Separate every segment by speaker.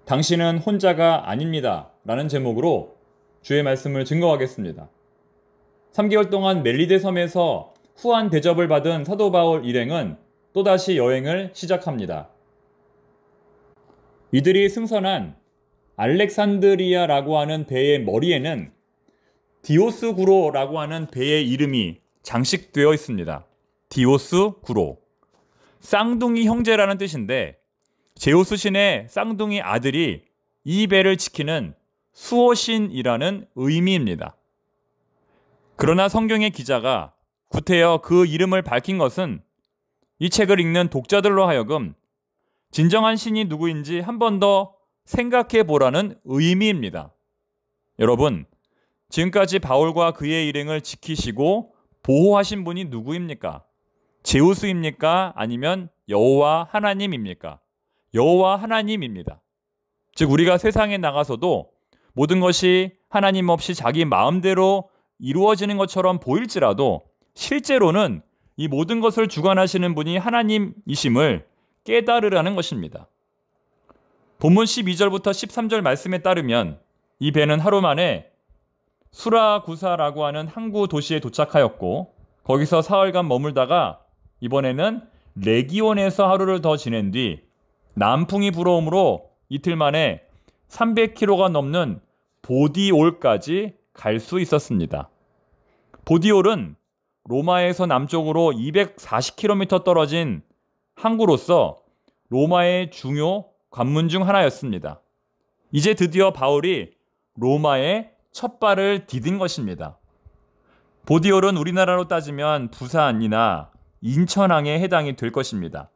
Speaker 1: 당신은 혼자가 아닙니다. 라는 제목으로 주의 말씀을 증거하겠습니다. 3개월 동안 멜리데 섬에서 후한 대접을 받은 사도 바울 일행은 또다시 여행을 시작합니다. 이들이 승선한 알렉산드리아라고 하는 배의 머리에는 디오스구로라고 하는 배의 이름이 장식되어 있습니다. 디오스구로. 쌍둥이 형제라는 뜻인데 제우스 신의 쌍둥이 아들이 이 배를 지키는 수호신이라는 의미입니다. 그러나 성경의 기자가 구태여 그 이름을 밝힌 것은 이 책을 읽는 독자들로 하여금 진정한 신이 누구인지 한 번 더 생각해 보라는 의미입니다. 여러분, 지금까지 바울과 그의 일행을 지키시고 보호하신 분이 누구입니까? 제우스입니까? 아니면 여호와 하나님입니까? 여호와 하나님입니다. 즉 우리가 세상에 나가서도 모든 것이 하나님 없이 자기 마음대로 이루어지는 것처럼 보일지라도 실제로는 이 모든 것을 주관하시는 분이 하나님이심을 깨달으라는 것입니다. 본문 12절부터 13절 말씀에 따르면 이 배는 하루 만에 수라구사라고 하는 항구 도시에 도착하였고 거기서 사흘간 머물다가 이번에는 레기온에서 하루를 더 지낸 뒤 남풍이 불어오므로 이틀 만에 300km가 넘는 보디올까지 갈 수 있었습니다. 보디올은 로마에서 남쪽으로 240km 떨어진 항구로서 로마의 중요 관문 중 하나였습니다. 이제 드디어 바울이 로마에 첫 발을 디딘 것입니다. 보디올은 우리나라로 따지면 부산이나 인천항에 해당이 될 것입니다.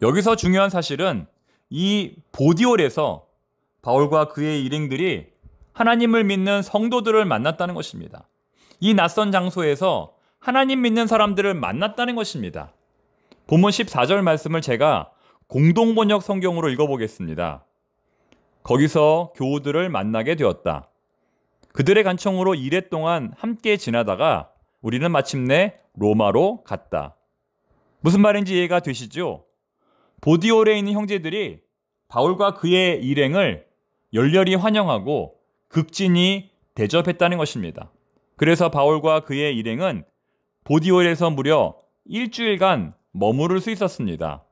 Speaker 1: 여기서 중요한 사실은 이 보디올에서 바울과 그의 일행들이 하나님을 믿는 성도들을 만났다는 것입니다. 이 낯선 장소에서 하나님 믿는 사람들을 만났다는 것입니다. 본문 14절 말씀을 제가 공동번역 성경으로 읽어보겠습니다. 거기서 교우들을 만나게 되었다. 그들의 간청으로 이래 동안 함께 지나다가 우리는 마침내 로마로 갔다. 무슨 말인지 이해가 되시죠? 보디올에 있는 형제들이 바울과 그의 일행을 열렬히 환영하고 극진히 대접했다는 것입니다. 그래서 바울과 그의 일행은 보디올에서 무려 일주일간 머무를 수 있었습니다.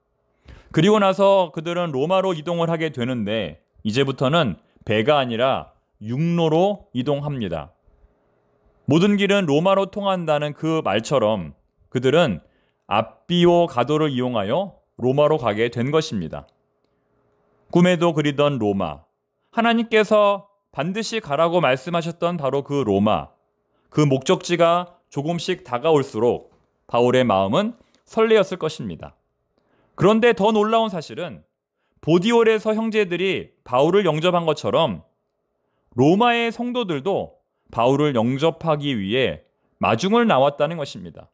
Speaker 1: 그리고 나서 그들은 로마로 이동을 하게 되는데 이제부터는 배가 아니라 육로로 이동합니다. 모든 길은 로마로 통한다는 그 말처럼 그들은 앞비오 가도를 이용하여 로마로 가게 된 것입니다. 꿈에도 그리던 로마, 하나님께서 반드시 가라고 말씀하셨던 바로 그 로마, 그 목적지가 조금씩 다가올수록 바울의 마음은 설레었을 것입니다. 그런데 더 놀라운 사실은 보디올에서 형제들이 바울을 영접한 것처럼 로마의 성도들도 바울을 영접하기 위해 마중을 나왔다는 것입니다.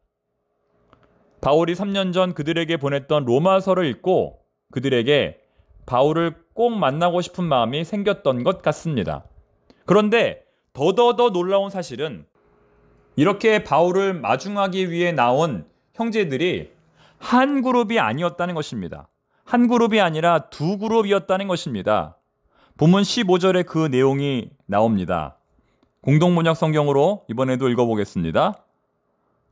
Speaker 1: 바울이 3년 전 그들에게 보냈던 로마서를 읽고 그들에게 바울을 꼭 만나고 싶은 마음이 생겼던 것 같습니다. 그런데 더더 놀라운 사실은 이렇게 바울을 마중하기 위해 나온 형제들이 한 그룹이 아니었다는 것입니다. 한 그룹이 아니라 두 그룹이었다는 것입니다. 본문 15절에 그 내용이 나옵니다. 공동번역 성경으로 이번에도 읽어보겠습니다.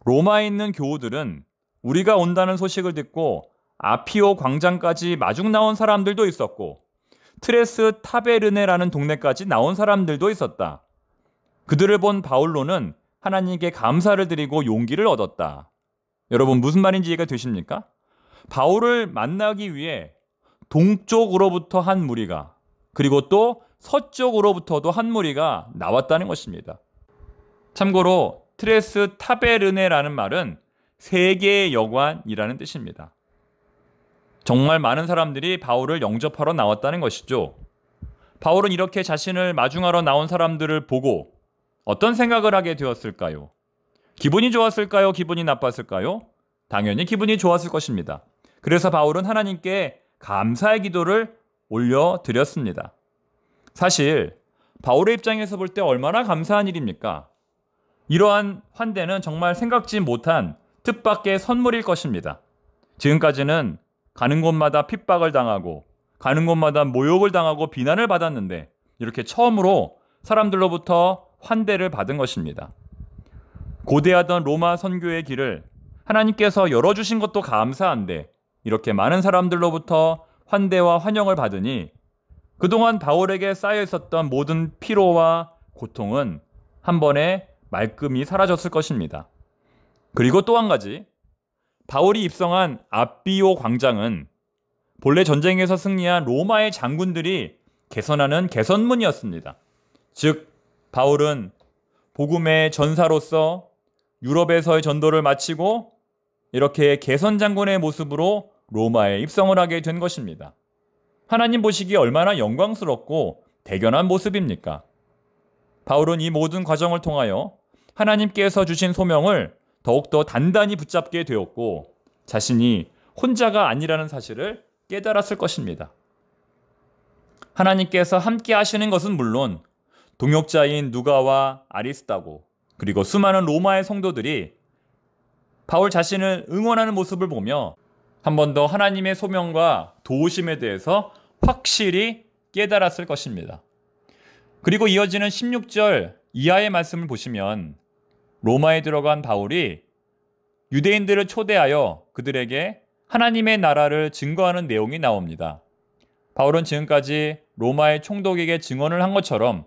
Speaker 1: 로마에 있는 교우들은 우리가 온다는 소식을 듣고 아피오 광장까지 마중 나온 사람들도 있었고 트레스 타베르네라는 동네까지 나온 사람들도 있었다. 그들을 본 바울로는 하나님께 감사를 드리고 용기를 얻었다. 여러분 무슨 말인지 이해가 되십니까? 바울을 만나기 위해 동쪽으로부터 한 무리가 그리고 또 서쪽으로부터도 한 무리가 나왔다는 것입니다. 참고로 트레스 타베르네라는 말은 세계의 여관이라는 뜻입니다. 정말 많은 사람들이 바울을 영접하러 나왔다는 것이죠. 바울은 이렇게 자신을 마중하러 나온 사람들을 보고 어떤 생각을 하게 되었을까요? 기분이 좋았을까요? 기분이 나빴을까요? 당연히 기분이 좋았을 것입니다. 그래서 바울은 하나님께 감사의 기도를 올려드렸습니다. 사실 바울의 입장에서 볼 때 얼마나 감사한 일입니까? 이러한 환대는 정말 생각지 못한 뜻밖의 선물일 것입니다. 지금까지는 가는 곳마다 핍박을 당하고 가는 곳마다 모욕을 당하고 비난을 받았는데 이렇게 처음으로 사람들로부터 환대를 받은 것입니다. 고대하던 로마 선교의 길을 하나님께서 열어주신 것도 감사한데 이렇게 많은 사람들로부터 환대와 환영을 받으니 그동안 바울에게 쌓여 있었던 모든 피로와 고통은 한 번에 말끔히 사라졌을 것입니다. 그리고 또 한 가지, 바울이 입성한 아비오 광장은 본래 전쟁에서 승리한 로마의 장군들이 개선하는 개선문이었습니다. 즉, 바울은 복음의 전사로서 유럽에서의 전도를 마치고 이렇게 개선 장군의 모습으로 로마에 입성을 하게 된 것입니다. 하나님 보시기에 얼마나 영광스럽고 대견한 모습입니까? 바울은 이 모든 과정을 통하여 하나님께서 주신 소명을 더욱더 단단히 붙잡게 되었고 자신이 혼자가 아니라는 사실을 깨달았을 것입니다. 하나님께서 함께 하시는 것은 물론 동역자인 누가와 아리스다고 그리고 수많은 로마의 성도들이 바울 자신을 응원하는 모습을 보며 한 번 더 하나님의 소명과 도우심에 대해서 확실히 깨달았을 것입니다. 그리고 이어지는 16절 이하의 말씀을 보시면 로마에 들어간 바울이 유대인들을 초대하여 그들에게 하나님의 나라를 증거하는 내용이 나옵니다. 바울은 지금까지 로마의 총독에게 증언을 한 것처럼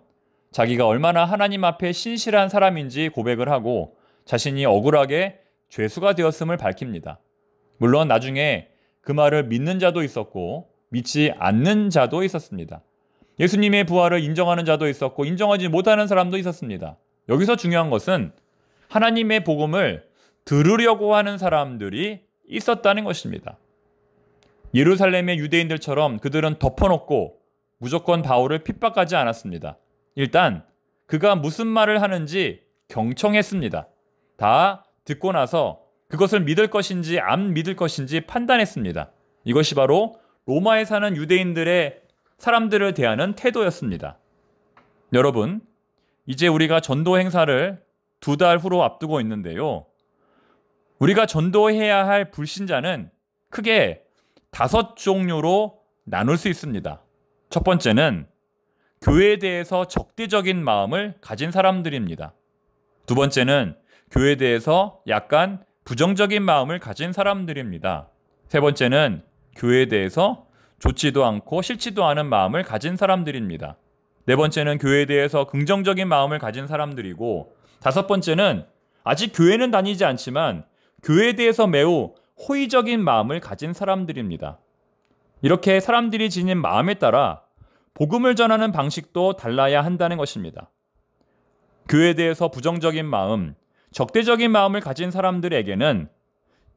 Speaker 1: 자기가 얼마나 하나님 앞에 신실한 사람인지 고백을 하고 자신이 억울하게 죄수가 되었음을 밝힙니다. 물론 나중에 그 말을 믿는 자도 있었고 믿지 않는 자도 있었습니다. 예수님의 부활을 인정하는 자도 있었고 인정하지 못하는 사람도 있었습니다. 여기서 중요한 것은 하나님의 복음을 들으려고 하는 사람들이 있었다는 것입니다. 예루살렘의 유대인들처럼 그들은 덮어놓고 무조건 바울을 핍박하지 않았습니다. 일단 그가 무슨 말을 하는지 경청했습니다. 다 듣고 나서 그것을 믿을 것인지 안 믿을 것인지 판단했습니다. 이것이 바로 로마에 사는 유대인들의 사람들을 대하는 태도였습니다. 여러분, 이제 우리가 전도 행사를 2달 후로 앞두고 있는데요. 우리가 전도해야 할 불신자는 크게 5종류로 나눌 수 있습니다. 첫 번째는 교회에 대해서 적대적인 마음을 가진 사람들입니다. 두 번째는 교회에 대해서 약간 부정적인 마음을 가진 사람들입니다. 세 번째는 교회에 대해서 좋지도 않고 싫지도 않은 마음을 가진 사람들입니다. 네 번째는 교회에 대해서 긍정적인 마음을 가진 사람들이고 다섯 번째는 아직 교회는 다니지 않지만 교회에 대해서 매우 호의적인 마음을 가진 사람들입니다. 이렇게 사람들이 지닌 마음에 따라 복음을 전하는 방식도 달라야 한다는 것입니다. 교회에 대해서 부정적인 마음, 적대적인 마음을 가진 사람들에게는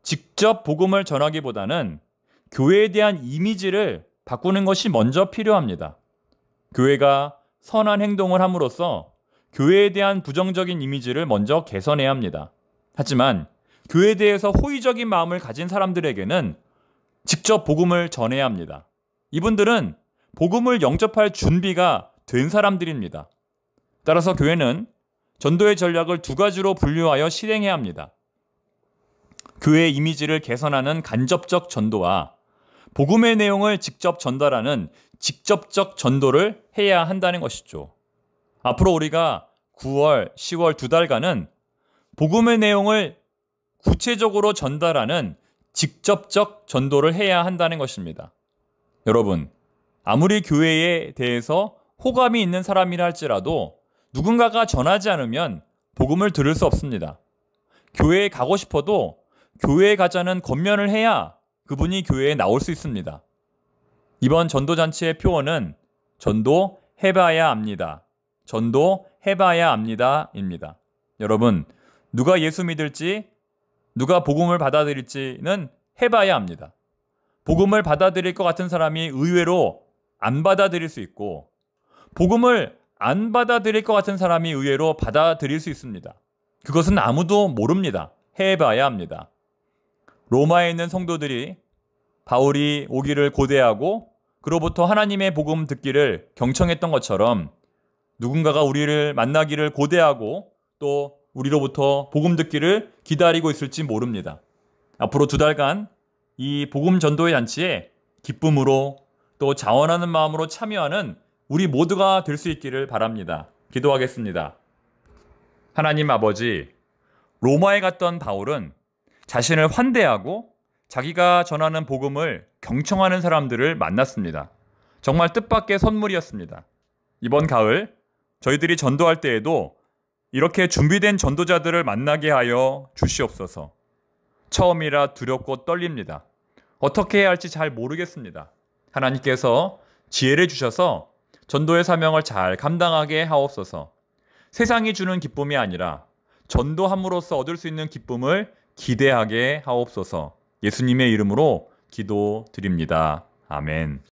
Speaker 1: 직접 복음을 전하기보다는 교회에 대한 이미지를 바꾸는 것이 먼저 필요합니다. 교회가 선한 행동을 함으로써 교회에 대한 부정적인 이미지를 먼저 개선해야 합니다. 하지만 교회에 대해서 호의적인 마음을 가진 사람들에게는 직접 복음을 전해야 합니다. 이분들은 복음을 영접할 준비가 된 사람들입니다. 따라서 교회는 전도의 전략을 2가지로 분류하여 실행해야 합니다. 교회의 이미지를 개선하는 간접적 전도와 복음의 내용을 직접 전달하는 직접적 전도를 해야 한다는 것이죠. 앞으로 우리가 9월, 10월 2달간은 복음의 내용을 구체적으로 전달하는 직접적 전도를 해야 한다는 것입니다. 여러분, 아무리 교회에 대해서 호감이 있는 사람이라 할지라도 누군가가 전하지 않으면 복음을 들을 수 없습니다. 교회에 가고 싶어도 교회에 가자는 권면을 해야 그분이 교회에 나올 수 있습니다. 이번 전도잔치의 표어는 전도해봐야 합니다. 전도해봐야 합니다. 입니다. 여러분, 누가 예수 믿을지, 누가 복음을 받아들일지는 해봐야 합니다. 복음을 받아들일 것 같은 사람이 의외로 안 받아들일 수 있고, 복음을 안 받아들일 것 같은 사람이 의외로 받아들일 수 있습니다. 그것은 아무도 모릅니다. 해봐야 합니다. 로마에 있는 성도들이 바울이 오기를 고대하고 그로부터 하나님의 복음 듣기를 경청했던 것처럼 누군가가 우리를 만나기를 고대하고 또 우리로부터 복음 듣기를 기다리고 있을지 모릅니다. 앞으로 2달간 이 복음 전도의 잔치에 기쁨으로 또 자원하는 마음으로 참여하는 우리 모두가 될 수 있기를 바랍니다. 기도하겠습니다. 하나님 아버지, 로마에 갔던 바울은 자신을 환대하고 자기가 전하는 복음을 경청하는 사람들을 만났습니다. 정말 뜻밖의 선물이었습니다. 이번 가을 저희들이 전도할 때에도 이렇게 준비된 전도자들을 만나게 하여 주시옵소서. 처음이라 두렵고 떨립니다. 어떻게 해야 할지 잘 모르겠습니다. 하나님께서 지혜를 주셔서 전도의 사명을 잘 감당하게 하옵소서. 세상이 주는 기쁨이 아니라 전도함으로써 얻을 수 있는 기쁨을 기대하게 하옵소서. 예수님의 이름으로 기도드립니다. 아멘.